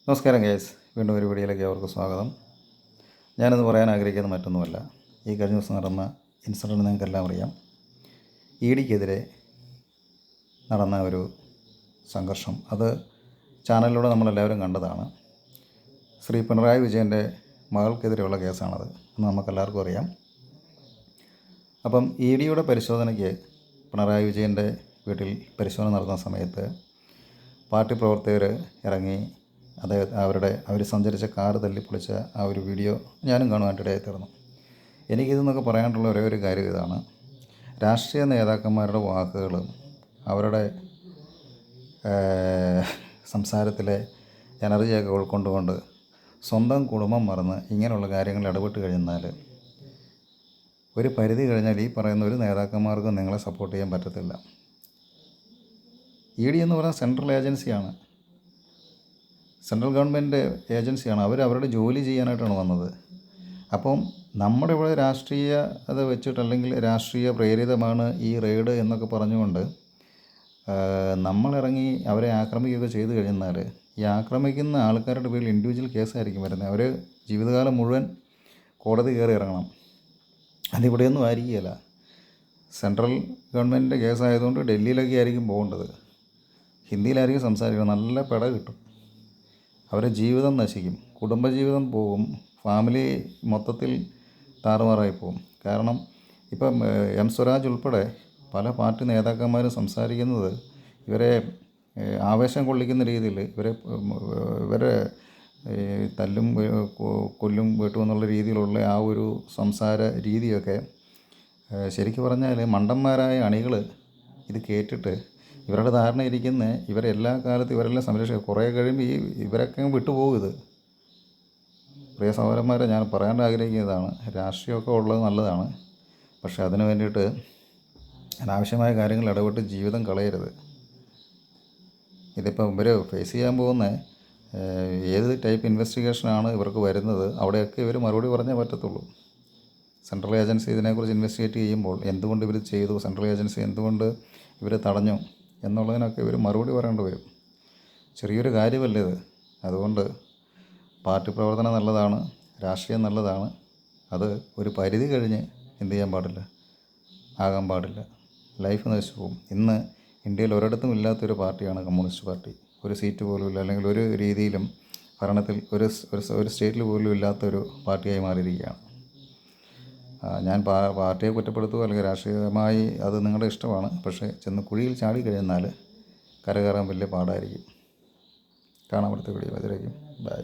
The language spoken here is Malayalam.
നമസ്കാരം ഗൈസ്, വീണ്ടും ഒരു വീഡിയോയിലേക്ക് അവർക്ക് സ്വാഗതം. ഞാനിന്ന് പറയാൻ ആഗ്രഹിക്കുന്നത് മറ്റൊന്നുമല്ല. ഈ കഴിഞ്ഞ ദിവസം നടന്ന ഇൻസിഡൻറ്റ് നിങ്ങൾക്കെല്ലാം അറിയാം. ഇ ഡിക്കെതിരെ നടന്ന ഒരു സംഘർഷം, അത് ചാനലിലൂടെ നമ്മളെല്ലാവരും കണ്ടതാണ്. ശ്രീ പിണറായി വിജയൻ്റെ മകൾക്കെതിരെയുള്ള കേസാണത് എന്ന് നമുക്കെല്ലാവർക്കും അറിയാം. അപ്പം ഇ ഡിയുടെ പരിശോധനയ്ക്ക് പിണറായി വിജയൻ്റെ വീട്ടിൽ പരിശോധന നടത്തുന്ന സമയത്ത് പാർട്ടി പ്രവർത്തകർ ഇറങ്ങി അവർ സഞ്ചരിച്ച കാറ് തല്ലിപ്പൊളിച്ച ആ ഒരു വീഡിയോ ഞാനും കാണുവാനായിട്ടിടയായി തീർന്നു. എനിക്കിതെന്നൊക്കെ പറയാനുള്ള ഒരേ ഒരു കാര്യം ഇതാണ്: രാഷ്ട്രീയ നേതാക്കന്മാരുടെ വാക്കുകൾ, അവരുടെ സംസാരത്തിലെ എനർജിയൊക്കെ ഉൾക്കൊണ്ടുകൊണ്ട് സ്വന്തം കുടുംബം മറന്ന് ഇങ്ങനെയുള്ള കാര്യങ്ങളിൽ ഇടപെട്ട് കഴിഞ്ഞാൽ ഒരു പരിധി കഴിഞ്ഞാൽ ഈ പറയുന്ന ഒരു നേതാക്കന്മാർക്കും നിങ്ങളെ സപ്പോർട്ട് ചെയ്യാൻ പറ്റത്തില്ല. ഇ ഡി എന്ന് പറയുന്നത് സെൻട്രൽ ഏജൻസിയാണ്, സെൻട്രൽ ഗവൺമെൻറ് ഏജൻസിയാണ്. അവരുടെ ജോലി ചെയ്യാനായിട്ടാണ് വന്നത്. അപ്പം നമ്മുടെ ഇവിടെ രാഷ്ട്രീയ അത് വെച്ചിട്ട്, അല്ലെങ്കിൽ രാഷ്ട്രീയ പ്രേരിതമാണ് ഈ റെയ്ഡ് എന്നൊക്കെ പറഞ്ഞുകൊണ്ട് നമ്മളിറങ്ങി അവരെ ആക്രമിക്കുകയൊക്കെ ചെയ്തു കഴിഞ്ഞാൽ ഈ ആക്രമിക്കുന്ന ആൾക്കാരുടെ പേരിൽ ഇൻഡിവിജ്വൽ കേസായിരിക്കും വരുന്നത്. അവർ ജീവിതകാലം മുഴുവൻ കോടതി കയറി ഇറങ്ങണം. അതിവിടെയൊന്നും ആയിരിക്കുകയില്ല. സെൻട്രൽ ഗവൺമെൻറ്റിൻ്റെ കേസായതുകൊണ്ട് ഡൽഹിയിലൊക്കെ ആയിരിക്കും പോകേണ്ടത്. ഹിന്ദിയിലായിരിക്കും സംസാരിക്കുന്നത്. നല്ല പിട കിട്ടും. അവരുടെ ജീവിതം നശിക്കും, കുടുംബജീവിതം പോകും, ഫാമിലി മൊത്തത്തിൽ താറുമാറായി പോകും. കാരണം ഇപ്പം എം സ്വരാജ് ഉൾപ്പെടെ പല പാർട്ടി നേതാക്കന്മാരും സംസാരിക്കുന്നത് ഇവരെ ആവേശം കൊള്ളിക്കുന്ന രീതിയിൽ, ഇവരെ തല്ലും കൊല്ലും വെട്ടും എന്നുള്ള രീതിയിലുള്ള ആ ഒരു സംസാര രീതിയൊക്കെ ശരിക്കും പറഞ്ഞാൽ മണ്ടന്മാരായ അണികൾ ഇത് കേട്ടിട്ട് ഇവരുടെ ധാരണ ഇരിക്കുന്ന ഇവരെല്ലാ കാലത്തും ഇവരെല്ലാം സംരക്ഷിക്കുക. കുറേ കഴിയുമ്പോൾ ഇവരൊക്കെ വിട്ടുപോകും. ഇത് പ്രിയ സഹോദരന്മാരെ, ഞാൻ പറയാൻ ആഗ്രഹിക്കുന്നതാണ്: രാഷ്ട്രീയമൊക്കെ ഉള്ളത് നല്ലതാണ്, പക്ഷേ അതിന് വേണ്ടിയിട്ട് അനാവശ്യമായ കാര്യങ്ങൾ ഇടപെട്ട് ജീവിതം കളയരുത്. ഇതിപ്പോൾ ഇവർ ഫേസ് ചെയ്യാൻ പോകുന്ന ഏത് ടൈപ്പ് ഇൻവെസ്റ്റിഗേഷനാണ് ഇവർക്ക് വരുന്നത്, അവിടെയൊക്കെ ഇവർ മറുപടി പറഞ്ഞേ പറ്റത്തുള്ളൂ. സെൻട്രൽ ഏജൻസി ഇതിനെക്കുറിച്ച് ഇൻവെസ്റ്റിഗേറ്റ് ചെയ്യുമ്പോൾ എന്തുകൊണ്ട് ഇവർ ചെയ്തു, സെൻട്രൽ ഏജൻസി എന്തുകൊണ്ട് ഇവർ തടഞ്ഞു എന്നുള്ളതിനൊക്കെ ഇവർ മറുപടി പറയേണ്ടി വരും. ചെറിയൊരു കാര്യമല്ല ഇത്. അതുകൊണ്ട് പാർട്ടി പ്രവർത്തനം നല്ലതാണ്, രാഷ്ട്രീയം നല്ലതാണ്. അത് ഒരു പരിധി കഴിഞ്ഞ് എന്ത് ചെയ്യാൻ പാടില്ല, ആകാൻ പാടില്ല. ലൈഫ് നശിച്ചു പോകും. ഇന്ന് ഇന്ത്യയിൽ ഒരിടത്തും ഇല്ലാത്തൊരു പാർട്ടിയാണ് കമ്മ്യൂണിസ്റ്റ് പാർട്ടി. ഒരു സീറ്റ് പോലും ഇല്ല, അല്ലെങ്കിൽ ഒരു രീതിയിലും ഭരണത്തിൽ ഒരു സ്റ്റേറ്റിൽ പോലും ഇല്ലാത്തൊരു പാർട്ടിയായി മാറിയിരിക്കുകയാണ്. ഞാൻ പാർട്ടിയെ കുറ്റപ്പെടുത്തുക അല്ലെങ്കിൽ രാഷ്ട്രീയമായി അത് നിങ്ങളുടെ ഇഷ്ടമാണ്. പക്ഷേ ചെന്ന് കുഴിയിൽ ചാടി കഴിഞ്ഞാൽ കരകയറാൻ വലിയ പാടായിരിക്കും. കാണാൻ അടുത്ത വീഡിയോ. അതിലേക്കും ബൈ.